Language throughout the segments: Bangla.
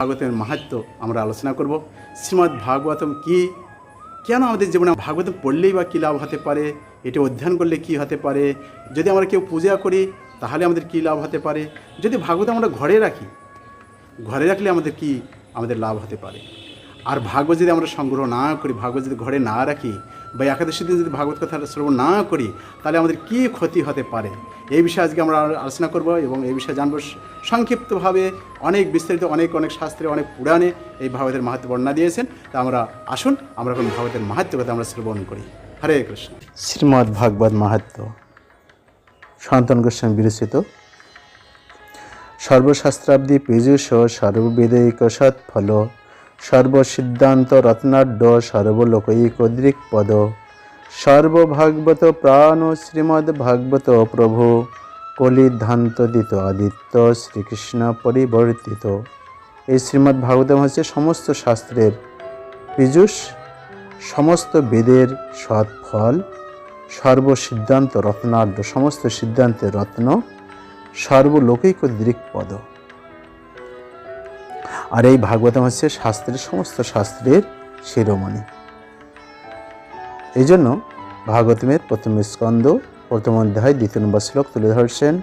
ভাগবতের মাহাত্ম্য আমরা আলোচনা করব। শ্রীমদ্ ভাগবতম কি, কেন আমাদের জীবনে ভাগবতম পড়লেই বা কী লাভ হতে পারে, এটি অধ্যয়ন করলে কি হতে পারে, যদি আমরা কেউ পূজা করি তাহলে আমাদের কী লাভ হতে পারে, যদি ভাগবত আমরা ঘরে রাখলে আমাদের লাভ হতে পারে। আর ভাগবত যদি আমরা সংগ্রহ না করি, ভাগবত যদি ঘরে না রাখি, বা একাদশী দিন যদি ভাগবত কথা শ্রবণ না করি, তাহলে আমাদের কী ক্ষতি হতে পারে, এই বিষয়ে আজকে আমরা আলোচনা করব এবং এই বিষয়ে জানব সংক্ষিপ্তভাবে। অনেক বিস্তারিত অনেক শাস্ত্রে, অনেক পুরাণে এই ভাগবতের মাহাত্ম্য বর্ণনা দিয়েছেন। তা আসুন আমরা এখন ভাগবতের মাহাত্ম্য কথা আমরা শ্রবণ করি। হরে কৃষ্ণ। শ্রীমদ্ ভাগবত মাহাত্ম্য সনাতন গোস্বামী বিরচিত। সর্বশাস্ত্রাব্দি পীযুষ সর্ববেदैক সৎফল, সর্বসিদ্ধান্ত রত্নাঢ্য সর্বলোকৈক পদ, সর্বভাগবত প্রাণ শ্রীমদ্ ভাগবত প্রভু, কলিধান্তদিত আদিত্য শ্রীকৃষ্ণ পরিবর্তিত। এই শ্রীমদ্ ভাগবতম হচ্ছে সমস্ত শাস্ত্রের পীযুষ, সমস্ত বেদের সৎফল, সর্বসিদ্ধান্ত রত্নাঢ্য সমস্ত সিদ্ধান্তের রত্ন, সর্বলৌকিক দৃক্পদ। আর এই ভাগবতম হচ্ছে সমস্ত শাস্ত্রের শিরোমণি। এই জন্য ভাগবতমের প্রথম স্কন্ধ প্রথম অধ্যায় 2 নম্বর শ্লোক তুলে ধরছেন।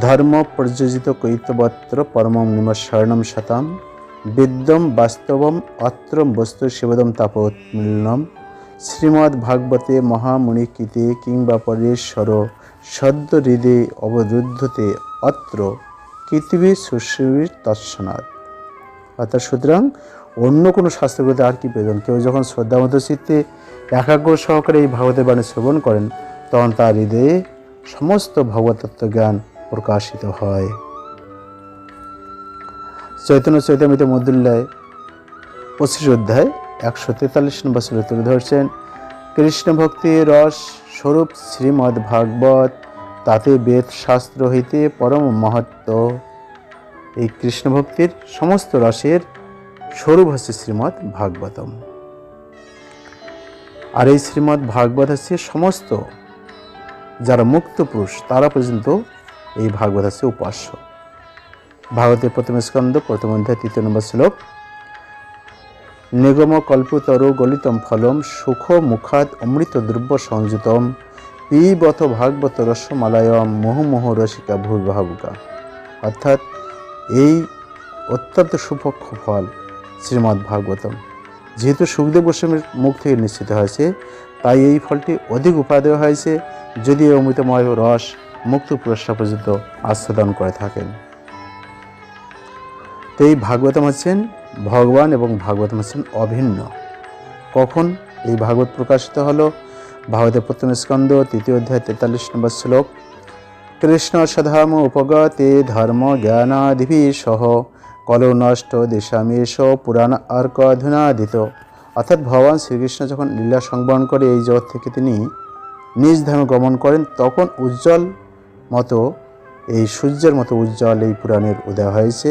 ধর্ম প্রযোজিত কৈতবত্র পরমম নিমশরণম শতম, বিদ্যম বাস্তবম অত্র বস্তু শিবদম তাপোৎমিলনম, শ্রীমদ্ ভাগবতে মহামুনিকৃতে কিংবা পরেশ্বর সদ্য হৃদে অবরুদ্ধতে অত্র পৃথিবী সুশ্রীর তৎসনাৎ। অর্থাৎ সুতরাং অন্য কোনো শাস্ত্রগুলোতে আর কি প্রয়োজন? কেউ যখন শ্রদ্ধামত চিত্তে একাগ্র সহকারে এই ভাগবতের বাণী শ্রবণ করেন, তখন তার হৃদয়ে সমস্ত ভগবতত্ত্ব জ্ঞান প্রকাশিত হয়। চৈতন্য চৈতামৃত মধ্যুল্লায় 25 অধ্যায় 143 নম্বর শ্লোকে তুলে ধরছেন। কৃষ্ণ ভক্তির রস স্বরূপ শ্রীমদ্ ভাগবত, তাতে বেদ শাস্ত্র হইতে পরম মহত্ব। এই কৃষ্ণ ভক্তির সমস্ত রসের স্বরূপ হচ্ছে শ্রীমদ্ ভাগবতম। আর এই শ্রীমদ্ ভাগবত হচ্ছে সমস্ত যারা মুক্ত পুরুষ তারা পর্যন্ত এই ভাগবত হচ্ছে উপাস্য। ভাগবতের প্রথম স্কন্ধ প্রথম অধ্যায় 3 নম্বর শ্লোক। নিগম কল্পতরু গলিতম ফলম, সুখ মুখাদ অমৃত দ্রব্য সংযুতম, পিবত ভাগবত রসমালায়ম মুহুর্মুহু রসিকা ভূর্ভাবুকা। অর্থাৎ এই অত্যন্ত সুপক্ষ ফল শ্রীমদ্ ভাগবতম যেহেতু সুখদেব গোস্বামীর মুখ থেকে নিশ্চিত হয়েছে, তাই এই ফলটি অধিক উপাদেয় হয়েছে, যদি অমৃতময় রস মুক্ত পুরস্কার পর্যন্ত আস্বাদন করে থাকেন। তো এই ভাগবতম হচ্ছেন ভগবান এবং ভাগবতম হচ্ছেন অভিন্ন। কখন এই ভাগবত প্রকাশিত হলো? ভাগবতের প্রথম স্কন্ধ 3 অধ্যায় 43 নম্বর শ্লোক। কৃষ্ণ সধাম উপগতে ধর্ম জ্ঞানাদিভি সহ, কলো নষ্ট দেশামেশ পুরাণ আর্ক অধুনাদিত। অর্থাৎ ভগবান শ্রীকৃষ্ণ যখন লীলা সংবরণ করে এই জগৎ থেকে তিনি নিজ ধামে গমন করেন, তখন উজ্জ্বল মতো এই সূর্যের মতো উজ্জ্বল এই পুরাণের উদয় হয়েছে।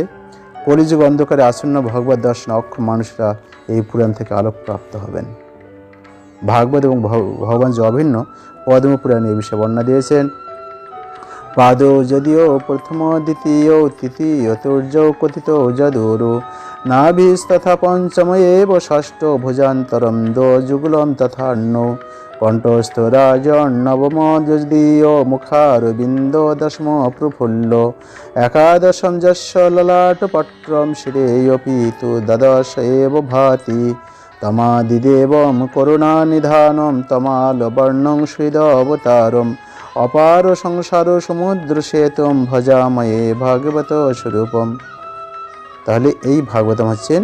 কলিযুগ অন্ধকারে আসন্ন ভগবত দর্শন অক্ষম মানুষরা এই পুরাণ থেকে আলোক প্রাপ্ত হবেন। ভাগবত এবং ভগবান যে অভিন্ন, পদ্ম পুরাণে এই বিষয়ে বর্ণনা দিয়েছেন। পাদ যদিও প্রথম দ্বিতীয় তৃতীয় তুর্য কথিত যদুরু, নাভিস্তথা পঞ্চম এব ষষ্ঠ ভুজান্তরম যুগলম তথার্ণ, কণ্ঠস্থ রাজর্ণবম যদীয় মুখারবিন্দ দশম প্রফুল্ল, একাদশম যস্য ললাটপট্রম শিরেয়পি তু দ্বাদশ এব ভাতি, তমাদিদেবম করুণানিধানম তমালবর্ণং হৃদবতারম, অপার সংসার সমুদ্র সেতুম ভজাময়ে ভাগবত স্বরূপম। তাহলে এই ভাগবতম হচ্ছেন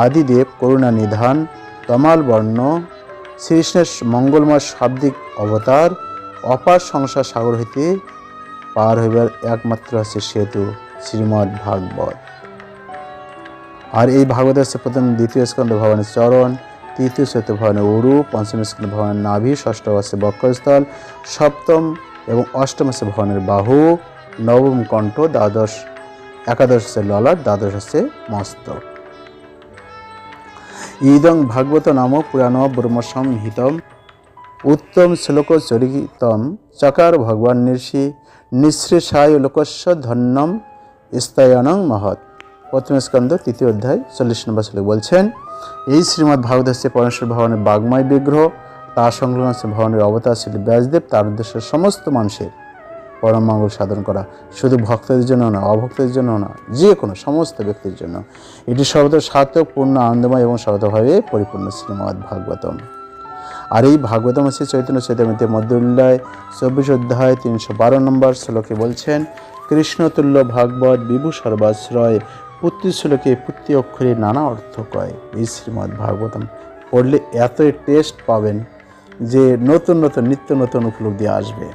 আদিদেব করুণা নিধান, তমাল বর্ণ, শ্রীকৃষ্ণের মঙ্গলময় শাব্দিক অবতার, অপার সংসার সাগর হইতে পার হইবার একমাত্র হচ্ছে সেতু শ্রীমদ্ ভাগবত। আর এই ভাগবত হচ্ছে প্রথম দ্বিতীয় স্কন্ধ ভগবানের চরণ, তৃতীয় চতুর্থ ভগবানের উরু, পঞ্চম স্কন্ধ ভগবানের নাভি, ষষ্ঠ হচ্ছে বক্ষস্থল, সপ্তম এবং অষ্টম হচ্ছে ভগবানের বাহু, নবম কণ্ঠ, একাদশ হচ্ছে ললাট, দ্বাদশ হচ্ছে মস্তক। ইদং ভাগবত নাম পুরাণ ব্রহ্মসংহিতম, উত্তম শ্লোক চরিতম চকার ভগবান নিঃশ্রী, নিঃশ্রেষায় লোকস্য ধন্যম স্তয়নং মহৎ। প্রথম স্কন্ধ 3 অধ্যায় 40 নম্বর শ্লোক বলছেন, এই শ্রীমদ্ ভাগবত হচ্ছে পরমেশ্বর ভগবানের বাগময় বিগ্রহ, তার সংলগ্ন হচ্ছে ভগবানের অবতার শ্রী ব্যাসদেব। তার উদ্দেশ্য সমস্ত মানুষের পরম মঙ্গল সাধন করা, শুধু ভক্তদের জন্য না, অভক্তদের জন্য না, যে কোনো সমস্ত ব্যক্তির জন্য। এটি সর্বদা সার্থক, পূর্ণ, আনন্দময় এবং সর্বতভাবে পরিপূর্ণ শ্রীমদ্ ভাগবতম। আর এই ভাগবতম হচ্ছে চৈতন্য চৈতামৃতের মধ্য উল্লায় 24 অধ্যায় 312 নম্বর শ্লোকে বলছেন, কৃষ্ণতুল্য ভাগবত বিভু সর্বাশ্রয়, প্রতি শ্লোকে প্রতি অক্ষরে নানা অর্থ কয়। এই শ্রীমদ্ ভাগবতম পড়লে এতই টেস্ট পাবেন যে নতুন নতুন নিত্য নতুন উপলব্ধি আসবে।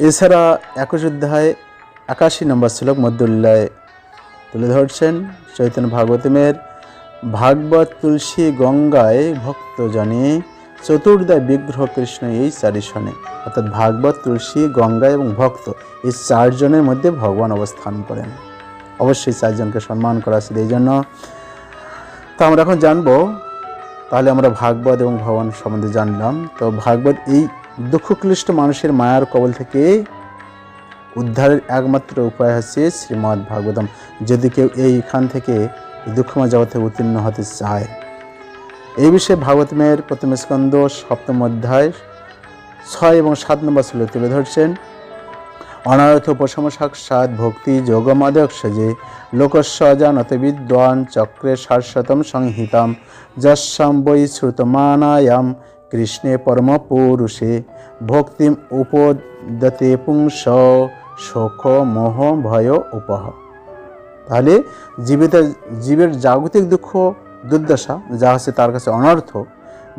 এছাড়া 21 অধ্যায় 81 নম্বর শ্লোক মধ্য উল্লায় তুলে ধরছেন চৈতন্য ভাগবতমের, ভাগবত তুলসী গঙ্গায় ভক্ত জানে, চতুর্দয় বিগ্রহ কৃষ্ণ এই চারিশনে। অর্থাৎ ভাগবত, তুলসী, গঙ্গা এবং ভক্ত, এই চারজনের মধ্যে ভগবান অবস্থান করেন। অবশ্যই চারজনকে সম্মান করা আছে এই জন্য। তো আমরা এখন জানবো, তাহলে আমরা ভাগবত এবং ভগবান সম্বন্ধে জানলাম। তো ভাগবত এই দুঃখক্লিষ্ট মানুষের মায়ার কবল থেকে উদ্ধারের একমাত্র উপায় হচ্ছে শ্রীমদ্ ভাগবতম। যদি কেউ এইখান থেকে দুঃখময় জগতে উত্তীর্ণ হতে চায়। এই বিষয়ে ভাগবতমের প্রথম স্কন্ধ 7ম অধ্যায় 6 এবং 7 নম্বর শ্লোক তুলে ধরছেন, অনারথ উপশম সাক্ষাৎ ভক্তি যোগমাদক সজে, লোকস্য জানত বিদ্বান চক্রে শাশ্বতম সংহিতাম, যস্যাম বৈ শ্রুতমানায়াম কৃষ্ণে পরম পুরুষে, ভক্তিম উপদতে পুংস শোক মোহ ভয় উপহ। তাহলে জীবের জাগতিক দুঃখ দুর্দশা যা আছে তার কাছে অনর্থ,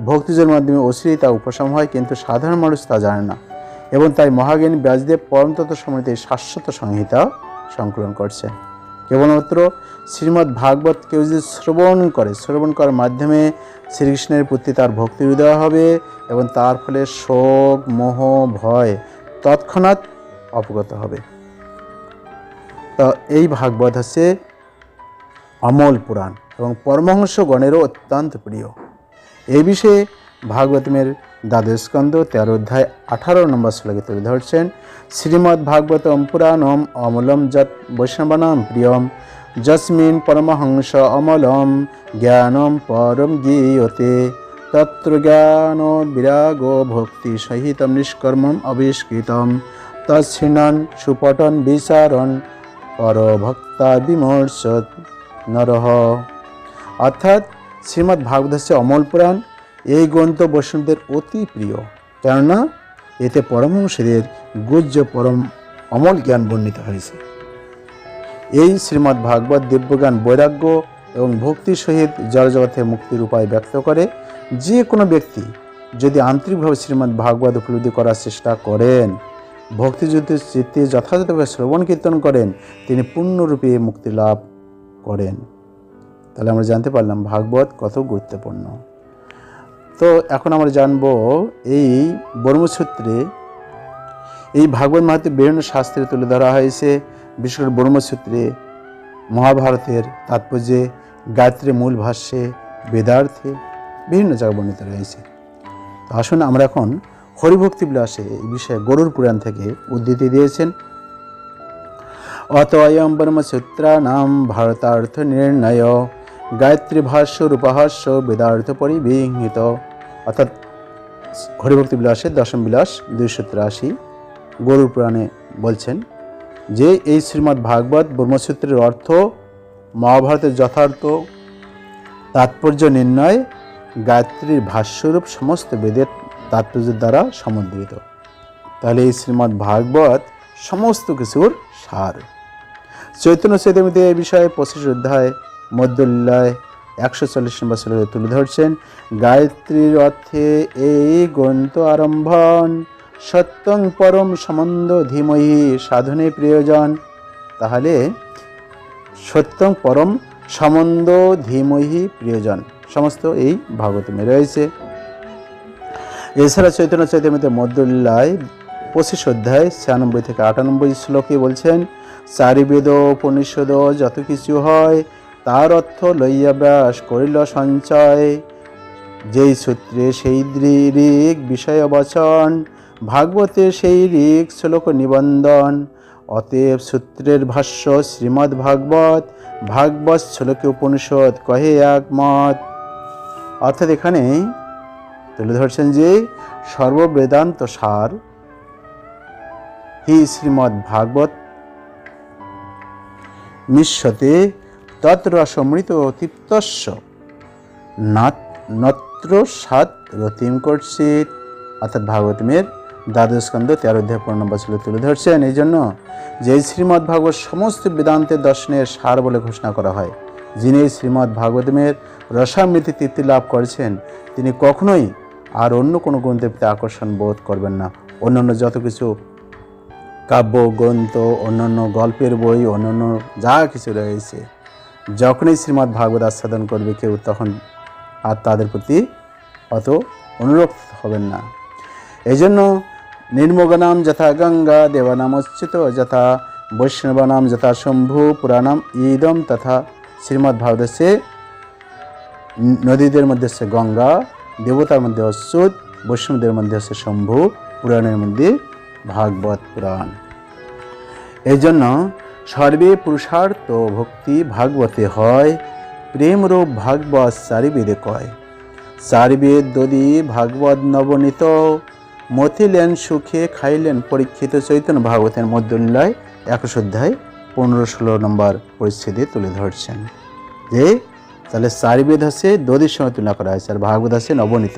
ভক্তিযোগের মাধ্যমে অচিরেই তা উপশম হয়, কিন্তু সাধারণ মানুষ তা জানে না। এবং তাই মহাজ্ঞানী ব্যাসদেব পরমতত্ত্ব সম্বলিত এই শাশ্বত সংহিতা সংকলন করছে। কেবলমাত্র শ্রীমদ্ ভাগবত কেউ যদি শ্রবণ করার মাধ্যমে শ্রীকৃষ্ণের প্রতি তার ভক্তির উদয় হবে এবং তার ফলে শোক মোহ ভয় তৎক্ষণাৎ অবগত হবে। তো এই ভাগবত হচ্ছে অমল পুরাণ এবং পরমহংসগণেরও অত্যন্ত প্রিয়। এই বিষয়ে ভাগবতমের দ্বাদশ স্কন্ধ 13 অধ্যায় 18 নম্বর শ্লোকে তুলে ধরছেন, শ্রীমদ্ ভাগবতম পুরাণম অমলম যৎ বৈষ্ণবানাম প্রিয়ম, যস্মিন পরমহংস অমলম জ্ঞানম পরম গীয়তে, তত্র জ্ঞান বিরাগ ভক্তি সহিতম নিষ্কর্মম আবিষ্কৃতম, তচ্ছিন্নন সুপটন বিচারণ পরভক্তা বিমর্ষত নরহ। অর্থাৎ শ্রীমদ্ ভাগবত হচ্ছে অমল পুরাণ। এই গ্রন্থ বৈষ্ণবদের অতি প্রিয়, কেননা এতে পরমহংসদের গুহ্য পরম অমল জ্ঞান বর্ণিত হয়েছে। এই শ্রীমদ্ ভাগবত দিব্যজ্ঞান, বৈরাগ্য এবং ভক্তির সহিত জড়জগতে মুক্তির উপায় ব্যক্ত করে। যে কোনো ব্যক্তি যদি আন্তরিকভাবে শ্রীমদ্ ভাগবত উপলব্ধি করার চেষ্টা করেন, ভক্তিযুক্ত চিত্তে যথাযথভাবে শ্রবণ কীর্তন করেন, তিনি পূর্ণরূপে মুক্তি লাভ করেন। তাহলে আমরা জানতে পারলাম ভাগবত কত গুরুত্বপূর্ণ। তো এখন আমরা জানব এই ব্রহ্মসূত্রে, এই ভাগবত মাহাত্ম্যে বিভিন্ন শাস্ত্রে তুলে ধরা হয়েছে। বিশেষ করে ব্রহ্মসূত্রে, মহাভারতের তাৎপর্যে, গায়ত্রীর মূল ভাষ্যে, বেদার্থে বিভিন্ন জায়গায় বর্ণিত রয়েছে। তো আসুন আমরা এখন হরিভক্তি বিলাসে এই বিষয়ে গরুর পুরাণ থেকে উদ্ধৃতি দিয়েছেন, অত অয়ম ব্রহ্মসূত্রানাম ভারতার্থ নির্ণয়, গায়ত্রী ভাষ্য রূপহাস্য বেদার্থ পরিবিহিত। অর্থাৎ হরিভক্তি বিলাসের দশম বিলাস 283 গরুর পুরাণে বলছেন যে এই শ্রীমদ্ ভাগবত ব্রহ্মসূত্রের অর্থ মহাভারতের যথার্থ তাৎপর্য নির্ণয়, গায়ত্রীর ভাষ্যরূপ সমস্ত বেদের তাৎপর্যের দ্বারা সমন্বিত। তাহলে এই শ্রীমদ্ ভাগবত সমস্ত কিছুর সার। চৈতন্য চৈতামৃতে এই বিষয়ে 25 অধ্যায় মধ্য লীলায় 140 নম্বর শ্লোকে তুলে ধরছেন, গায়ত্রীর অর্থে এই গ্রন্থ আরম্ভন, সত্যং পরম সম্বন্ধ ধীমহি সাধনে প্রিয়জন। তাহলে সত্যং পরম সম্বন্ধ ধীমহি প্রিয়জন সমস্ত এই ভাগবতমে রয়েছে। এছাড়া চৈতন্য চৈতামৃতে মধ্য লীলায় 25 অধ্যায় 96 থেকে 98 শ্লোকে বলছেন, চারি বেদ উপনিষদ যত কিছু হয় তার অর্থ লইয়া ব্যাস করিল সঞ্চয়, যেই সূত্রে সেই ঋক বিষয় বচন, ভাগবতে সেই ঋক শ্লোক নিবন্ধন, অতএব সূত্রের ভাষ্য শ্রীমদ্ ভাগবত, ভাগবত শ্লোকে উপনিষদ কহে একমত। অর্থাৎ এখানে তুলে ধরছেন যে সর্ববেদান্ত সার হি শ্রীমদ্ ভাগবত মিশ্যতে তত্রসমৃত তৃপ্তস্য নত্র সাত রতিম করছিত। অর্থাৎ ভাগবতমের দ্বাদশ স্কন্ধ 13 অধ্যায় 15 নম্বর শ্লোকে তুলে ধরছেন। এই জন্য যে শ্রীমদ্ ভাগবত সমস্ত বেদান্তের দর্শনের সার বলে ঘোষণা করা হয়। যিনি শ্রীমদ্ ভাগবতমের রসামৃতি তৃপ্তি লাভ করেছেন তিনি কখনোই আর অন্য কোনো গ্রন্থের প্রতি আকর্ষণ বোধ করবেন না। অন্যান্য যত কিছু কাব্য গ্রন্থ, অন্যান্য গল্পের বই, অন্যান্য যা কিছু রয়েছে, যখনই শ্রীমদ্ ভাগবত আস্বাদন করবে কেউ তখন আর তাদের প্রতি অত অনুরক্ত হবেন না। এই জন্য নির্মগনাম যথা গঙ্গা, দেবানাম অচ্যুত যথা, বৈষ্ণবানাম যথা শম্ভু, পুরাণাম ইদম তথা। শ্রীমদ্ ভাগবতে নদীদের মধ্যে হচ্ছে গঙ্গা, দেবতার মধ্যে অচ্যুত, বৈষ্ণবদের মধ্যে হচ্ছে শম্ভু, পুরাণের মধ্যে ভাগবত পুরাণ। এই জন্য সর্বে পুরুষার্থ ভক্তি ভাগবতে হয়, প্রেম রূপ ভাগবত চারিবেদে কয়। চারিবেদ দদি ভাগবত নবনীত, মতিলেন সুখে খাইলেন পরীক্ষিত। চৈতন্য ভাগবতের মধ্যলীলায় 21 অধ্যায় 15-16 নম্বর পরিচ্ছেদে তুলে ধরছেন যে তাহলে চারিবেদ হচ্ছে দদির সঙ্গে তুলনা করা হয়েছে, আর ভাগবত হচ্ছে নবনীত।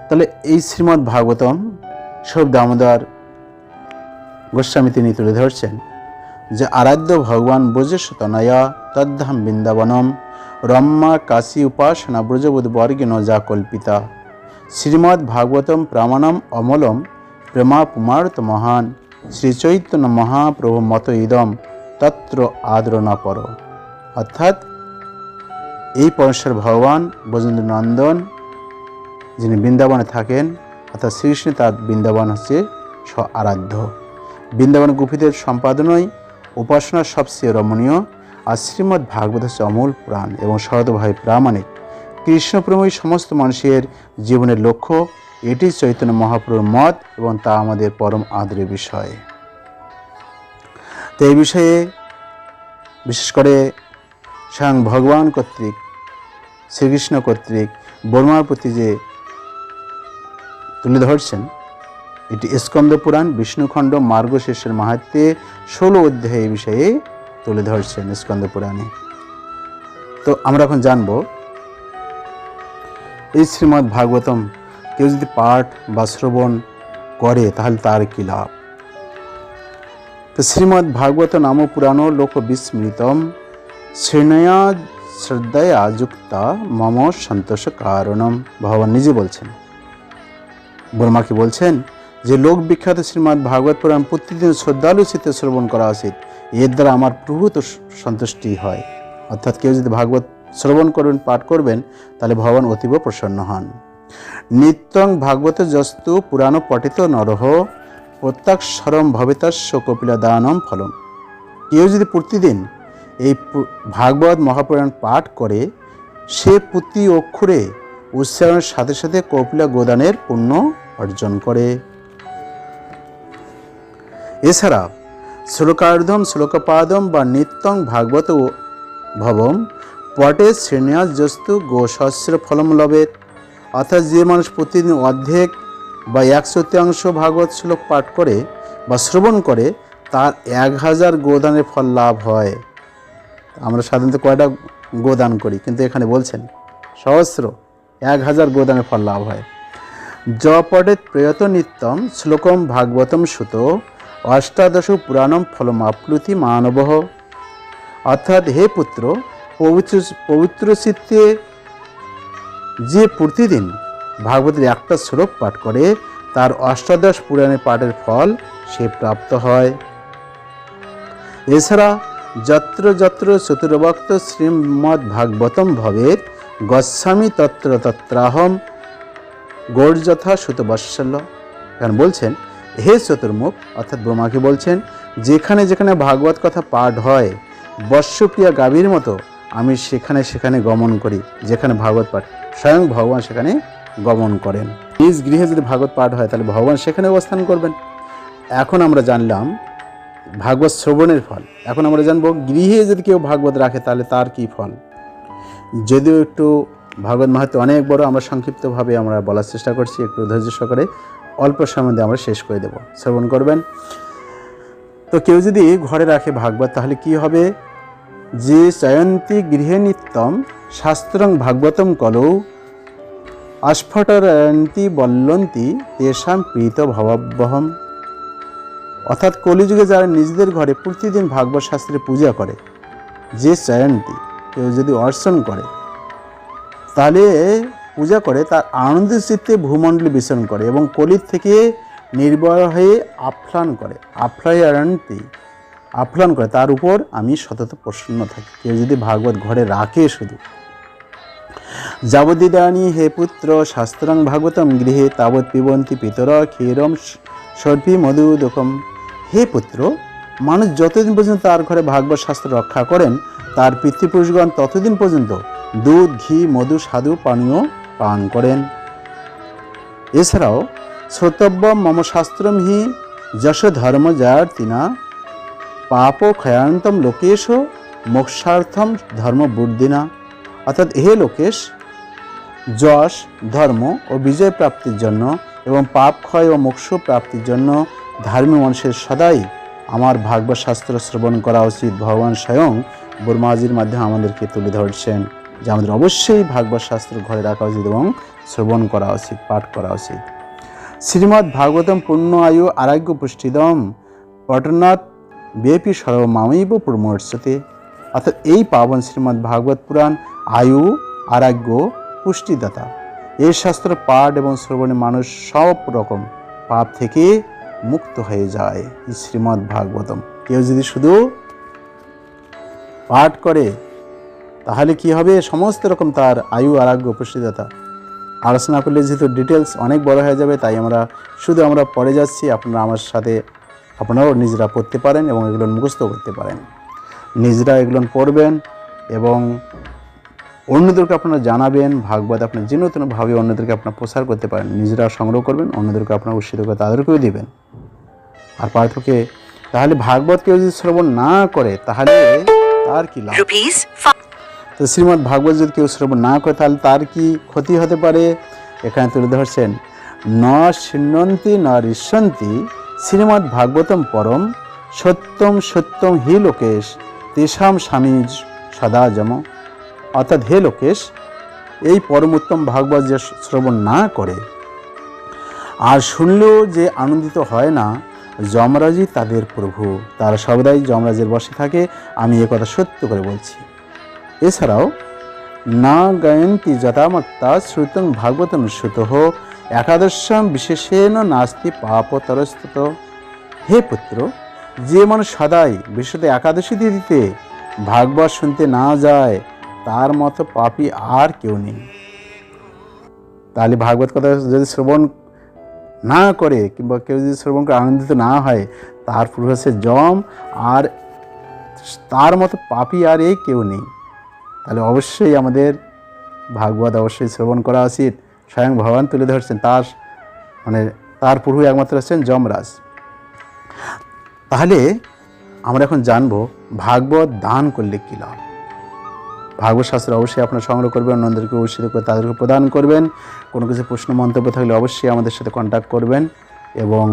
তাহলে এই শ্রীমদ্ ভাগবতম স্বরূপ দামোদর গোস্বামী তিনি তুলে ধরছেন যে আরাধ্য ভগবান ব্রজেশতনয়া তদ্ধাম বৃন্দাবনম, রম্মা কাশী উপাসনা ব্রজবোধ বর্গেণ যা কল্পিতা। শ্রীমদ্ ভাগবতম প্রামাণম অমলম প্রেমা পুমার্ত মহান, শ্রীচৈতন্য মহাপ্রভু মত ইদম তত্র আদরণা পর। অর্থাৎ এই পরমেশ্বর ভগবান ব্রজেন্দ্র নন্দন যিনি বৃন্দাবনে থাকেন, অর্থাৎ শ্রীকৃষ্ণ তার বৃন্দাবন হচ্ছে আরাধ্য। বৃন্দাবন গোপীদের সম্পাদনই উপাসনার সবচেয়ে রমণীয়। আর শ্রীমদ্ ভাগবত হচ্ছে অমূল প্রাণ এবং সহতভাবে প্রামাণিক। কৃষ্ণপ্রেমী সমস্ত মানুষের জীবনের লক্ষ্য, এটি চৈতন্য মহাপ্রভুর মত এবং তা আমাদের পরম আদরের বিষয়। তো এই বিষয়ে বিশেষ করে স্বয়ং ভগবান কর্তৃক, শ্রীকৃষ্ণ কর্তৃক ব্রহ্মার প্রতি যে তুলে ধরছেন, এটি স্কন্দ পুরাণ বিষ্ণুখণ্ড মার্গশীর্ষের মাহাত্ম্যে 16 অধ্যায় এই বিষয়ে তুলে ধরছেন স্কন্দ পুরাণে। তো আমরা এখন জানব এই শ্রীমদ্ ভাগবতম কেউ যদি পাঠ বা শ্রবণ করে তাহলে তার কি লাভ। তো শ্রীমদ্ ভাগবত নাম পুরাণ লোক বিস্মৃতম, শ্রেণয়া শ্রদ্ধয়া যুক্তা মম সন্তোষ কারণম। ভগবান নিজে বলছেন, ব্রহ্মাকে বলছেন যে লোক বিখ্যাত শ্রীমদ্ ভাগবত পুরাণ প্রতিদিন শ্রদ্ধালু চিত্তে শ্রবণ করা উচিত, এর দ্বারা আমার প্রভূত সন্তুষ্টি হয়। অর্থাৎ কেউ যদি ভাগবত শ্রবণ করবেন, পাঠ করবেন, তাহলে ভগবান অতীব প্রসন্ন হন। নিত্যং ভাগবত যস্তু পুরাণ পঠিত নরহ, প্রত্যক্ষরম ভবেতস্য কপিলা দানম ফলম। কেউ যদি প্রতিদিন এই ভাগবত মহাপুরাণ পাঠ করে, সে প্রতি অক্ষরে উচ্চারণের সাথে সাথে কপিলা গোদানের পুণ্য অর্জন করে। এছাড়া শ্লোকার্ধম শ্লোকপাদম বা নিত্যং ভাগবত ভবম পটে শ্রেণীয়স্তু গোসহস্র ফলম লবেত। অর্থাৎ যে মানুষ প্রতিদিন অর্ধেক বা 1/3 ভাগবত শ্লোক পাঠ করে বা শ্রবণ করে, তার 1000 গোদানের ফল লাভ হয়। আমরা সাধারণত কয়টা গোদান করি, কিন্তু এখানে বলছেন সহস্র 1000 গোদানের ফল লাভ হয়। জপটেত প্রয়ত নিত্যম শ্লোকম ভাগবতম সুত, অষ্টাদশ পুরাণম ফলম আপ্লুতি মানবহ। অর্থাৎ হে পুত্র, পবিত্র চিত্তে যে প্রতিদিন ভাগবতের একটা শ্লোক পাঠ করে, তার অষ্টাদশ পুরাণের পাঠের ফল সে প্রাপ্ত হয়। এছাড়া যত্র যত্র চতুর্ভক্ত শ্রীমদ্ ভাগবতম ভবেত গচ্ছামি তত্র তত্রাহম গৌরযথা সুতবৎসল্য। এখানে বলছেন হে চতুর্মুখ, অর্থাৎ ব্রহ্মাকে বলছেন, যেখানে যেখানে ভাগবত কথা পাঠ হয় বর্ষপ্রিয়া গাভীর মতো আমি সেখানে সেখানে গমন করি। যেখানে ভাগবত পাঠ, স্বয়ং ভগবান সেখানে গমন করেন। নিজ গৃহে যদি ভাগবত পাঠ হয় তাহলে ভগবান সেখানে অবস্থান করবেন। এখন আমরা জানলাম ভাগবত শ্রবণের ফল। এখন আমরা জানবো গৃহে যদি কেউ ভাগবত রাখে তাহলে তার কি ফল। যদিও একটু ভাগবত মাহাত্ম্য অনেক বড়, আমরা সংক্ষিপ্তভাবে আমরা বলার চেষ্টা করছি, একটু ধৈর্য সহকারে অল্প সময় দিয়ে আমরা শেষ করে দেব। শ্রবণ করবেন। তো কেউ যদি ঘরে রাখে ভাগবত তাহলে কি হবে, যে চয়ন্তি গৃহে নিত্যম শাস্ত্রং ভাগবতম কলৌ আস্ফটরয়ন্তি বল্লন্তি তেষাম প্রীত ভবাবহম। অর্থাৎ কলিযুগে যারা নিজেদের ঘরে প্রতিদিন ভাগবত শাস্ত্রে পূজা করে, যে চয়ন্তি কেউ যদি অর্চন করে তাহলে পূজা করে, তার আনন্দ চিত্তে ভূমণ্ডলে বিচরণ করে এবং কলির থেকে নির্ভয় হয়ে আফলান করে, আফলান করে, তার উপর আমি সতত প্রসন্ন থাকি। কেউ যদি ভাগবত ঘরে রাখে শুধু। যাবদিদানি হে পুত্র শাস্ত্রং ভাগবতম গৃহে তাবৎ পিবন্তি পিতর ক্ষীরম সর্পি মধুদকম। হে পুত্র, মানুষ যতদিন পর্যন্ত তার ঘরে ভাগবত শাস্ত্র রক্ষা করেন তার পিতৃপুরুষগণ ততদিন পর্যন্ত দুধ, ঘি, মধু, স্বাদু পানীয় পান করেন। এছাড়াও শ্রোতব্যম মম শাস্ত্রম হি যশ ধর্ম জার্তিনা পাপ ক্ষয়ান্তম লোকেশ মোক্ষার্থম ধর্ম বুদ্ধিনা। অর্থাৎ হে লোকেশ, যশ, ধর্ম ও বিজয় প্রাপ্তির জন্য এবং পাপ ক্ষয় ও মোক্ষ প্রাপ্তির জন্য ধার্মী মানুষের সদাই আমার ভাগবত শাস্ত্র শ্রবণ করা উচিত। ভগবান স্বয়ং ব্রহ্মাজির মাধ্যমে আমাদেরকে তুলে ধরছেন যে আমাদের অবশ্যই ভাগবত শাস্ত্র ঘরে রাখা উচিত এবং শ্রবণ করা উচিত, পাঠ করা উচিত। শ্রীমদ্ ভাগবতম পূর্ণ আয়ু আরোগ্য পুষ্টিদম পটনাথ বেপি সর্বমামৈব প্রমোর্চতে। অর্থাৎ এই পাবন শ্রীমদ্ ভাগবত পুরাণ আয়ু, আরোগ্য, পুষ্টিদাতা। এই শাস্ত্র পাঠ এবং শ্রবণে মানুষ সব রকম পাপ থেকে মুক্ত হয়ে যায়। শ্রীমদ্ ভাগবতম কেউ যদি শুধু পাঠ করে তাহলে কি হবে, সমস্ত রকম তার আয়ু, আরোগ্য, পুষ্টিদাতা। আলোচনা করলে যেহেতু ডিটেলস অনেক বড় হয়ে যাবে, তাই আমরা পড়ে যাচ্ছি। আপনারা আমার সাথে আপনারাও নিজেরা পড়তে পারেন এবং এগুলো মুখস্থ করতে পারেন। নিজেরা এগুলো পড়বেন এবং অন্যদেরকে আপনারা জানাবেন। ভাগবত আপনার যে নতুনভাবে অন্যদেরকে আপনারা প্রচার করতে পারেন। নিজেরা সংগ্রহ করবেন, অন্যদেরকে আপনারা উৎসাহিত করে তাদেরকেও দিবেন। আর পাঠকে তাহলে ভাগবত কেউ যদি শ্রবণ না করে তাহলে তার কি লাভ? তো শ্রীমদ্ ভাগবত যদি কেউ শ্রবণ না করে তাহলে তার কি ক্ষতি হতে পারে এখানে তুলে ধরছেন। ন শৃণ্বন্তি ন ঋষ্যন্তি শ্রীমদ্ ভাগবতম পরম সত্যম সত্যম হি লোকেশ তেষাম স্বামী সদা যম। অর্থাৎ হে লোকেশ, এই পরম উত্তম ভাগবত যে শ্রবণ না করে আর শুনলেও যে আনন্দিত হয় না, যমরাজই তাদের প্রভু, তারা সর্বদাই যমরাজের বশে থাকে। আমি এ কথা সত্য করে বলছি। এছাড়াও না গায়ন্তি যথামত্তা শ্রুতং ভাগবতম শ্রুতঃ একাদশম বিশেষেণ নাস্তি পাপতরস্তত। হে পুত্র, যে মানুষ সদাই বিশেষত একাদশী তিথিতে ভাগবত শুনতে না যায় তার মতো পাপী আর কেউ নেই। তাহলে ভাগবত কথা যদি শ্রবণ না করে কিংবা কেউ যদি শ্রবণ করে আনন্দিত না হয় তার পুরো হচ্ছে যম, আর তার মতো পাপী আর এই কেউ নেই। তাহলে অবশ্যই আমাদের ভাগবত অবশ্যই শ্রবণ করা উচিত। স্বয়ং ভগবান তুলে ধরছেন, তার প্রভু একমাত্র হচ্ছেন যমরাজ। তাহলে আমরা এখন জানবো ভাগবত দান করলে কী লাভ। ভাগবত শাস্ত্র অবশ্যই আপনারা সংগ্রহ করবেন, অন্যদেরকে উৎসাহিত করে তাদেরকে প্রদান করবেন। কোনো কিছু প্রশ্ন মন্তব্য থাকলে অবশ্যই আমাদের সাথে কন্ট্যাক্ট করবেন এবং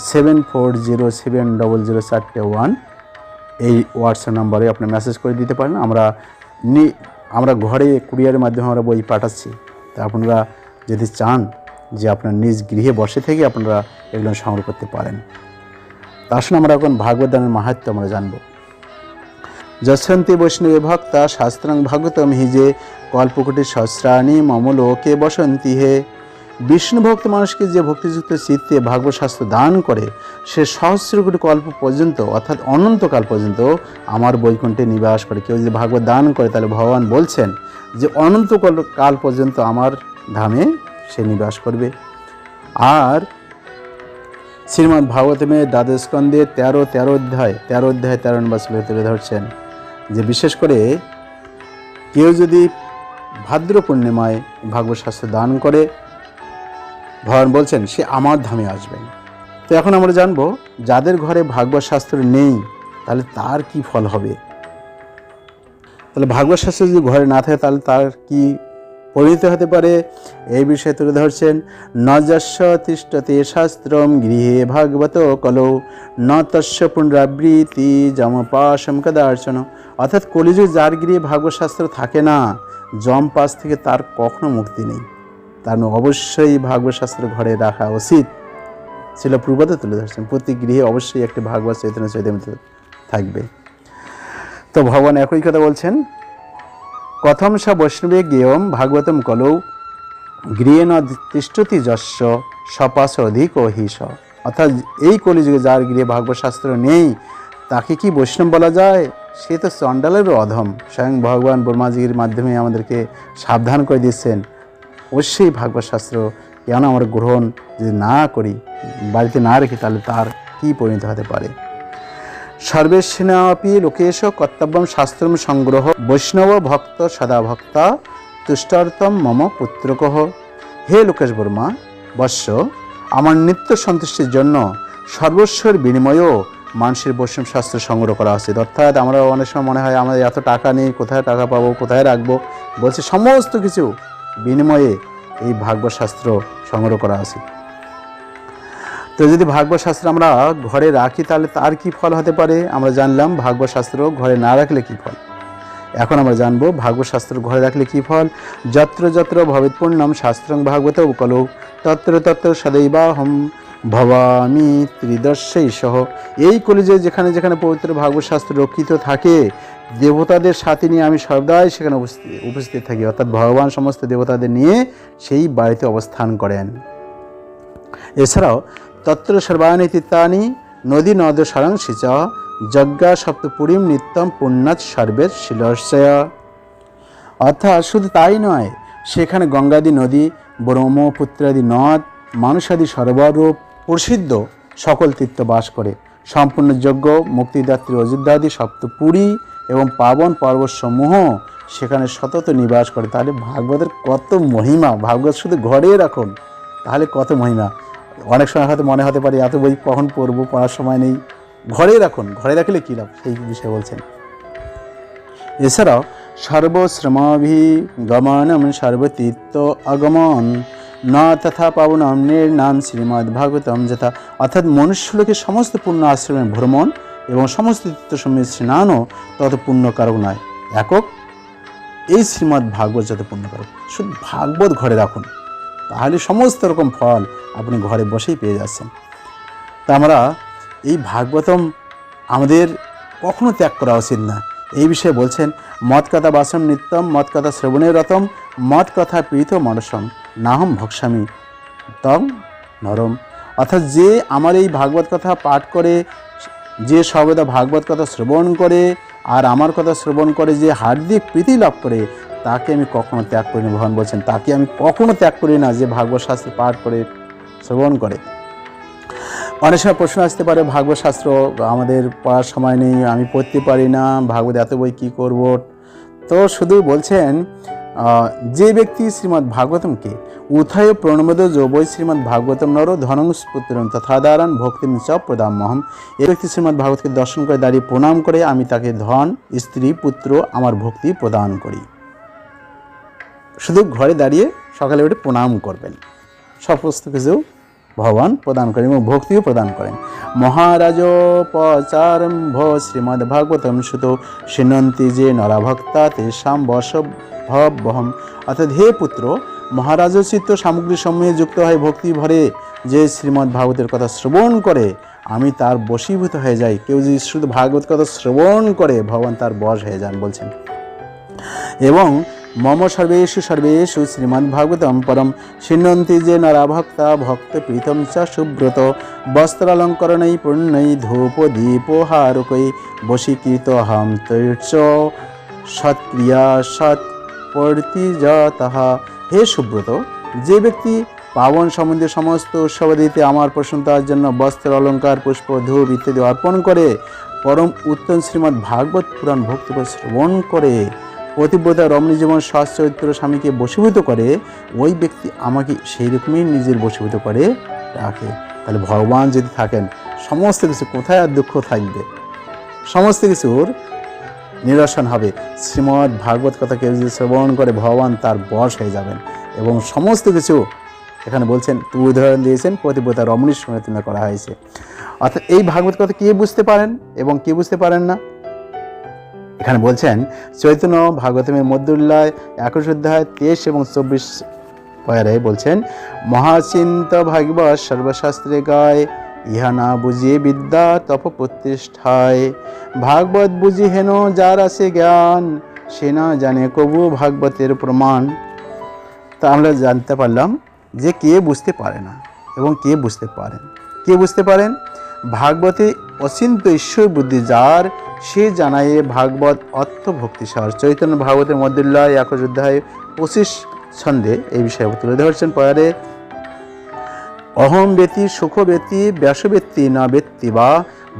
74070041 এই হোয়াটসঅ্যাপ নাম্বারে আপনি মেসেজ করে দিতে পারেন। আমরা ঘরে কুরিয়ারের মাধ্যমে আমরা বই পাঠাচ্ছি। তা আপনারা যদি চান যে আপনার নিজ গৃহে বসে থেকে আপনারা এগুলো সংগ্রহ করতে পারেন। তা আসুন আমরা এখন ভাগবত দানের মাহাত্ম্য আমরা জানব। যশন্তি বৈষ্ণবে ভক্তা শাস্ত্রং ভাগবতম হি যে কল্পকোটি সহস্রাণী মম লোকে বসন্তি হে। বিষ্ণু ভক্ত মানুষকে যে ভক্তিযুক্ত চিত্তে ভাগবত শাস্ত্র দান করে সে সহস্র কোটি কল্প পর্যন্ত অর্থাৎ অনন্তকাল পর্যন্ত আমার বৈকুণ্ঠে নিবাস করে। কেউ যদি ভাগবত দান করে তাহলে ভগবান বলছেন যে অনন্তকাল পর্যন্ত আমার ধামে সে নিবাস করবে। আর শ্রীমদ্ ভাগবতমে দ্বাদশ স্কন্ধে 13 অধ্যায় 13 নম্বর শ্লোকে তুলে ধরছেন যে বিশেষ করে কেউ যদি ভাদ্র পূর্ণিমায় ভাগবত শাস্ত্র দান করে ভগবান বলছেন সে আমার ধামে আসবেন। তো এখন আমরা জানবো যাদের ঘরে ভাগবত শাস্ত্র নেই তাহলে তার কি ফল হবে। তাহলে ভাগবত শাস্ত্র যদি ঘরে না থাকে তাহলে তার কি পরিণতি হতে পারে, এই বিষয়ে তুলে ধরছেন। ন যস্য তিষ্ঠতে শাস্ত্রম গৃহে ভাগবত কলৌ ন তস্য পুনরাবৃত্তি যমপাশম কদার্চন। অর্থাৎ কলিযুগে যার গৃহে ভাগবত শাস্ত্র থাকে না, যমপাশ থেকে তার কখনো মুক্তি নেই। তার অবশ্যই ভাগবত শাস্ত্র ঘরে রাখা উচিত। ছিল পূর্বতে তুলে ধরছেন প্রতি গৃহে অবশ্যই একটি ভাগবত চৈতন্য চৈতামৃত থাকবে। তো ভগবান একই কথা বলছেন, কথম স বৈষ্ণবে জ্ঞেয়ম ভাগবতম কলৌ গৃহে ন তিষ্ঠতি যস্য সপাশ অধিক হিস। অর্থাৎ এই কলিযুগে যার গৃহে ভাগবত শাস্ত্র নেই তাকে কি বৈষ্ণব বলা যায়? সে তো চণ্ডালেরও অধম। স্বয়ং ভগবান ব্রহ্মাজির মাধ্যমে আমাদেরকে সাবধান করে দিচ্ছেন, অবশ্যই ভাগবত শাস্ত্র কেন আমরা গ্রহণ যদি না করি, বাড়িতে না রেখে, তাহলে তার কী পরিণতি হতে পারে। সর্বেশ্বনাপি লোকেশ কর্তব্যম শাস্ত্রম সংগ্রহ বৈষ্ণব ভক্ত সদা ভক্তা তুষ্টার্থম মম পুত্রকহ। হে লোকেশ বর্মা বৎস, আমার নিত্য সন্তুষ্টির জন্য সর্বস্বর বিনিময়েও মানুষের বৈষ্ণব শাস্ত্র সংগ্রহ করা উচিত। অর্থাৎ আমরা অনেক সময় মনে হয় আমাদের এত টাকা নেই, কোথায় টাকা পাবো, কোথায় রাখবো, বলছে সমস্ত কিছু বিনিময়ে এই ভাগবত শাস্ত্র সংগ্রহ করা উচিত। তো যদি ভাগবত শাস্ত্র আমরা ঘরে রাখি তাহলে তার কি ফল হতে পারে আমরা জানলাম। ভাগবত শাস্ত্র ঘরে না রাখলে কি ফল, এখন আমরা জানবো ভাগবত শাস্ত্র ঘরে রাখলে কি ফল। যত্র যত্র ভবেৎ পুণ্যম শাস্ত্রং ভাগবত কলৌ তত্র তত্র সদৈবাহম ভবামি ত্রিদর্শৈ সহ। এই কলিযুগে যেখানে যেখানে পবিত্র ভাগবত শাস্ত্র রক্ষিত থাকে, দেবতাদের সাথে নিয়ে আমি সর্বদাই সেখানে উপস্থিত থাকি। অর্থাৎ ভগবান সমস্ত দেবতাদের নিয়ে সেই বাড়িতে অবস্থান করেন। এছাড়াও তত্র সর্বাণি তীর্থানি নদী নদ সারাংশি চ যজ্ঞা সপ্তপুরীম নিত্যম পুণ্যাৎ সর্বের শিলর্ষয়। অর্থাৎ শুধু তাই নয়, সেখানে গঙ্গাদি নদী, ব্রহ্মপুত্রাদি নদ, মানুষাদি সর্বরূপ প্রসিদ্ধ সকল তীর্থ বাস করে। সম্পূর্ণ যজ্ঞ, মুক্তিদাত্রী অযোধ্যাদি সপ্তপুরী এবং পাবন পর্বতসমূহ সেখানে সতত নিবাস করে। তাহলে ভাগবতের কত মহিমা, ভাগবত শুধু ঘরে রাখুন তাহলে কত মহিমা। অনেক সময় হয়তো মনে হতে পারে এত বই কখন পড়বো, পড়ার সময় নেই। ঘরে রাখুন, ঘরে রাখলে কী লাভ সেই বিষয়ে বলছেন। এছাড়াও সর্বশ্রমাভিগমনম সর্বতীর্থ আগমন ন তথা পাবনম নির্নাম শ্রীমদ্ ভাগবতম যথা। অর্থাৎ মনুষ্যলোকে সমস্ত পুণ্য আশ্রমে ভ্রমণ এবং সমস্ত তীর্থসমূহে স্নানও তত পুণ্যকারক নয়, একক এই শ্রীমদ্ ভাগবত যত পুণ্যকারক। শুধু ভাগবত ঘরে রাখুন তাহলে সমস্ত রকম ফল আপনি ঘরে বসেই পেয়ে যাচ্ছেন। তা আমরা এই ভাগবতম আমাদের কখনো ত্যাগ করা উচিত না, এই বিষয়ে বলছেন। মৎ কথা বাসম নিত্যম মৎ কথা শ্রবণে রতম মৎ কথা প্রীত মনসম নাহম ভক্সামি তম নরম। অর্থাৎ যে আমার এই ভাগবত কথা পাঠ করে, যে সর্বদা ভাগবত কথা শ্রবণ করে আর আমার কথা শ্রবণ করে যে হার্দিক প্রীতি লাভ করে, তাকে আমি কখনো ত্যাগ করি না। ভগবান বলছেন তাকে আমি কখনো ত্যাগ করি না যে ভাগবত শাস্ত্র পাঠ করে শ্রবণ করে। অনেক সময় প্রশ্ন আসতে পারে ভাগবত শাস্ত্র আমাদের পড়ার সময় নেই, আমি পড়তে পারি না, ভাগবত এত বই কী করব। তো শুধু বলছেন যে ব্যক্তি শ্রীমদ্ ভাগবতমকে উথায় প্রণমদ যৌবৈ শ্রীমদ্ ভাগবতম নর ধনং পুত্রম তথাদারান ভক্তিম চ প্রদাম্যহম। এই ব্যক্তি শ্রীমদ্ ভাগবতকে দর্শন করে দাঁড়িয়ে প্রণাম করে আমি তাকে ধন, স্ত্রী, পুত্র আমার ভক্তি প্রদান করি। শুধু ঘরে দাঁড়িয়ে সকালে উঠে প্রণাম করবেন, সমস্ত কিছু ভগবান প্রদান করেন এবং ভক্তিও প্রদান করেন। মহারাজ পচারম্ভ শ্রীমদ্ ভাগবতম সুত শৃণন্তি যে নরাভক্তা তেষাম বশভবহম। অর্থাৎ হে পুত্র, মহারাজোচিত সামগ্রী সমূহে যুক্ত হয় ভক্তি ভরে যে শ্রীমদ্ ভাগবতের কথা শ্রবণ করে আমি তার বশীভূত হয়ে যাই। কেউ যদি শুধু ভাগবত কথা শ্রবণ করে ভগবান তার বশ হয়ে যান বলছেন। এবং মম সর্বেষু সর্বেষু শ্রীমদ্ ভাগবতম পরম শৃণ্বন্তি যে নরাভক্তা ভক্ত প্রীতম চ সুব্রত বস্ত্রালঙ্করণৈ পূর্ণৈ ধূপ দীপহারকৈ বশীকৃত হাম তৈর্চ সৎক্রিয়া সৎপর্তিজাতঃ। হে সুব্রত, যে ব্যক্তি পাবন সম্বন্ধে সমস্ত উৎসবাদিতে আমার প্রসন্নতার জন্য বস্ত্র, অলঙ্কার, পুষ্প, ধূপ ইত্যাদি অর্পণ করে পরম উত্তম শ্রীমদ্ ভাগবত পুরাণ ভক্তি শ্রবণ করে পতিব্রতা রমণী জীবন সৎ চরিত্র স্বামীকে বশীভূত করে, ওই ব্যক্তি আমাকে সেই রকমই নিজের বশীভূত করে রাখে। তাহলে ভগবান যদি থাকেন, সমস্ত কিছু কোথায় আর দুঃখ থাকবে, সমস্ত কিছুর নিরসন হবে। শ্রীমদ্ ভাগবত কথা কেউ যদি শ্রবণ করে, ভগবান তার বশ হয়ে যাবেন এবং সমস্ত কিছু এখানে বলছেন, উদাহরণ দিয়েছেন পতিব্রতা রমণীর সঙ্গে তুলনা করা হয়েছে। অর্থাৎ এই ভাগবত কথা কে বুঝতে পারেন এবং কে বুঝতে পারেন না, এখানে বলছেন চৈতন্য ভাগবতমের মধ্যুল্লায় 21 অধ্যায় 23 এবং 24 পয়ারে বলছেন, মহাচিন্ত ভাগবত সর্বশাস্ত্রে গায়, ইহা না বুঝিয়ে বিদ্যা তপ প্রতিষ্ঠায়, ভাগবত বুঝি হেন যার আছে জ্ঞান, সে না জানে কবু ভাগবতের প্রমাণ। তা আমরা জানতে পারলাম যে কে বুঝতে পারে না এবং কে বুঝতে পারেন। কে বুঝতে পারেন? ভাগবতে অচিন্ত ঈশ্বর বুদ্ধি যার, সে জানায় ভাগবত অর্থ ভক্তিসার। চৈতন্য ভাগবতের মধ্যুল্লায় 21 অধ্যায় 25 ছন্দে এই বিষয়ে তুলে ধরছেন পয়ারে, অহম বেতি সুখ বেতি ব্যাস বেত্তি না বেত্তি বা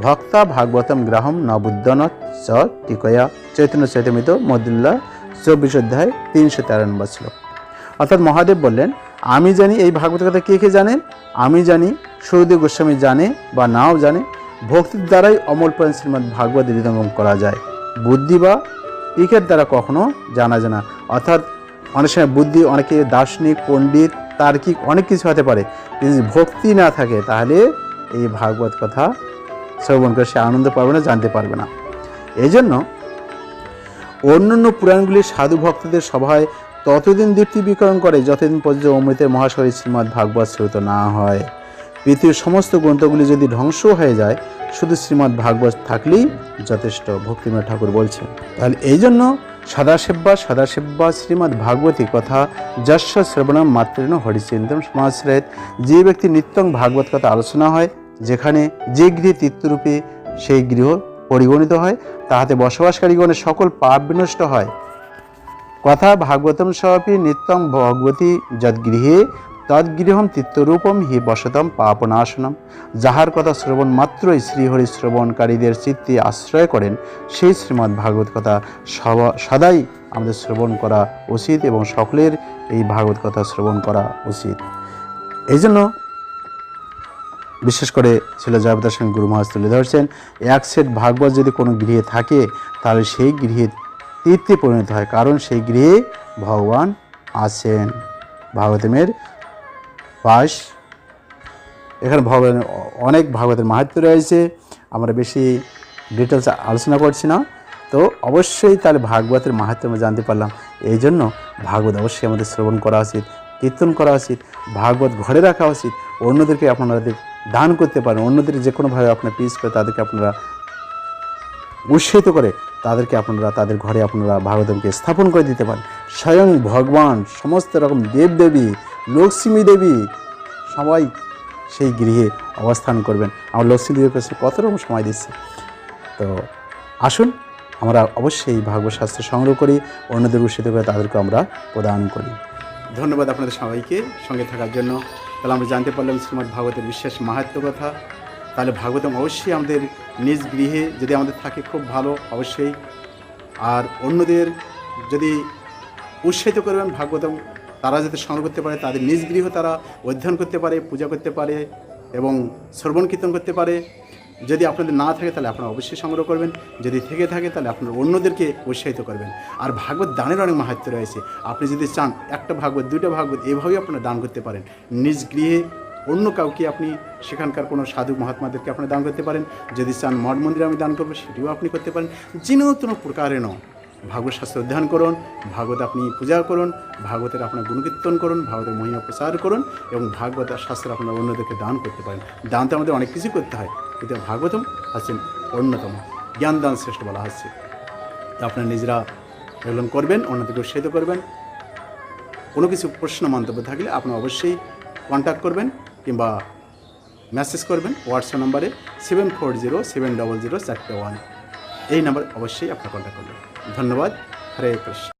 ভক্তা ভাগবতম গ্রাহম ন বুদ্ধনত চ টিকয়া। চৈতন্য চৈতন্যমৃত মধ্যুল্লা 24 অধ্যায় 313 নম্বর শ্লোক। অর্থাৎ মহাদেব বললেন, আমি জানি এই ভাগবত কথা কে কে জানেন? আমি জানি, সুরদেব গোস্বামী জানে বা নাও জানে। ভক্তির দ্বারাই অমল প্রাণ শ্রীমদ্ ভাগবত হৃদয়ঙ্গম করা যায়, বুদ্ধি বা ইকের দ্বারা কখনো জানা যায় না। অর্থাৎ অনেক সময় বুদ্ধি, অনেকে দার্শনিক, পণ্ডিত, তার্কিক অনেক কিছু হতে পারে, যদি ভক্তি না থাকে তাহলে এই ভাগবত কথা শ্রবণ করে সে আনন্দ পাবে না, জানতে পারবে না। এই জন্য অন্যান্য পুরাণগুলি সাধু ভক্তদের সভায় ততদিন দীপ্তি বিকরণ করে যতদিন পর্যন্ত অমৃতের মহাশয় শ্রীমদ্ ভাগবত শ্রুত না হয়। পৃথিবীর সমস্ত গ্রন্থগুলি যদি ধ্বংস হয়ে যায়, শুধু শ্রীমদ্ ভাগবত থাকলেই যথেষ্ট, ভক্তিময় ঠাকুর বলছেন। তাহলে এই জন্য সদাশিব্বা শ্রীমদ্ ভাগবতী কথা যস্য শ্রবণম মাত্রেণ হরিচিন্তন সমাশ্রয়েত। যে ব্যক্তি নিত্যং ভাগবত কথা আলোচনা হয়, যেখানে যে গৃহে তীর্থরূপে সেই গৃহ পরিগণিত হয়, তাহাতে বসবাসকারীগণের সকল পাপ বিনষ্ট হয়। কথা ভাগবতম সপি নিত্যং ভগবতী যদ্গৃহে তদ্গৃহম তীর্থরূপম হি বসতম পাপনাশনম। যাহার কথা শ্রবণ মাত্রই শ্রীহরি শ্রবণকারীদের চিত্তে আশ্রয় করেন, সেই শ্রীমদ্ ভাগবত কথা সদাই আমাদের শ্রবণ করা উচিত এবং সকলের এই ভাগবত কথা শ্রবণ করা উচিত। এই জন্য বিশেষ করে ছিল জয়প্রকাশ স্বামী গুরু মহারাজ তুলে ধরছেন, এক সেট ভাগবত যদি কোনো গৃহে থাকে, তাহলে সেই গৃহে তীর্থে পরিণত হয়, কারণ সেই গৃহে ভগবান আছেন। ভাগবতের বাস, এখানে ভগবানের অনেক ভাগবতের মাহাত্ম্য রয়েছে, আমরা বেশি ডিটেলস আলোচনা করছি না। তো অবশ্যই তাহলে ভাগবতের মাহাত্ম্য আমরা জানতে পারলাম। এই জন্য ভাগবত অবশ্যই আমাদের শ্রবণ করা উচিত, কীর্তন করা উচিত, ভাগবত ঘরে রাখা উচিত। অন্যদেরকে আপনারা দান করতে পারেন, অন্যদের যে কোনোভাবে আপনার পিস করে তাদেরকে আপনারা উৎসাহিত করে তাদেরকে আপনারা তাদের ঘরে আপনারা ভাগবতমকে স্থাপন করে দিতে পারেন। স্বয়ং ভগবান, সমস্ত রকম দেবদেবী, লক্ষ্মী দেবী সবাই সেই গৃহে অবস্থান করবেন। আমার লক্ষ্মী দেবীর কাছে কত রকম সময় দিচ্ছে। তো আসুন আমরা অবশ্যই ভাগবত শাস্ত্র সংগ্রহ করি, অন্যদের উৎসাহিত করে তাদেরকে আমরা প্রদান করি। ধন্যবাদ আপনাদের সবাইকে সঙ্গে থাকার জন্য। তাহলে আমরা জানতে পারলাম শ্রীমদ্ ভাগবতের বিশেষ মাহাত্ম্য কথা। তাহলে ভাগবতম অবশ্যই আমাদের নিজ গৃহে যদি আমাদের থাকে খুব ভালো, অবশ্যই। আর অন্যদের যদি উৎসাহিত করবেন ভাগবতম, তারা যাতে সংগ্রহ করতে পারে, তাদের নিজ গৃহ তারা অধ্যয়ন করতে পারে, পূজা করতে পারে এবং শ্রবণ কীর্তন করতে পারে। যদি আপনাদের না থাকে তাহলে আপনারা অবশ্যই সংগ্রহ করবেন, যদি থেকে থাকে তাহলে আপনারা অন্যদেরকে উৎসাহিত করবেন। আর ভাগবত দানের অনেক মাহাত্ম্য রয়েছে। আপনি যদি চান একটা ভাগবত, দুইটা ভাগবত, এভাবেই আপনারা দান করতে পারেন নিজ গৃহে। অন্য কাউকে আপনি সেখানকার কোনো সাধু মহাত্মাদেরকে আপনি দান করতে পারেন। যদি চান মঠ মন্দিরে আমি দান করবো, সেটিও আপনি করতে পারেন। যে কোনো প্রকারেণ ভাগবত শাস্ত্র অধ্যয়ন করুন, ভাগবত আপনি পূজা করুন, ভাগবতের আপনার গুণকীর্তন করুন, ভাগবতের মহিমা প্রচার করুন এবং ভাগবত শাস্ত্র আপনার অন্যদেরকে দান করতে পারেন। দান তো আমাদের অনেক কিছু করতে হয়, কিন্তু ভাগবতম হচ্ছেন অন্যতম। জ্ঞান দান শ্রেষ্ঠ বলা হচ্ছে। তো আপনারা নিজেরা এগুলো করবেন, অন্যদেরকে উৎসাহিত করবেন। কোনো কিছু প্রশ্ন মন্তব্য থাকলে আপনারা অবশ্যই কন্ট্যাক্ট করবেন কিংবা মেসেজ করবেন হোয়াটসঅ্যাপ নাম্বারে 74070041। এই নাম্বার অবশ্যই আপনারা কন্ট্যাক্ট করবেন। ধন্যবাদ। হরে কৃষ্ণ।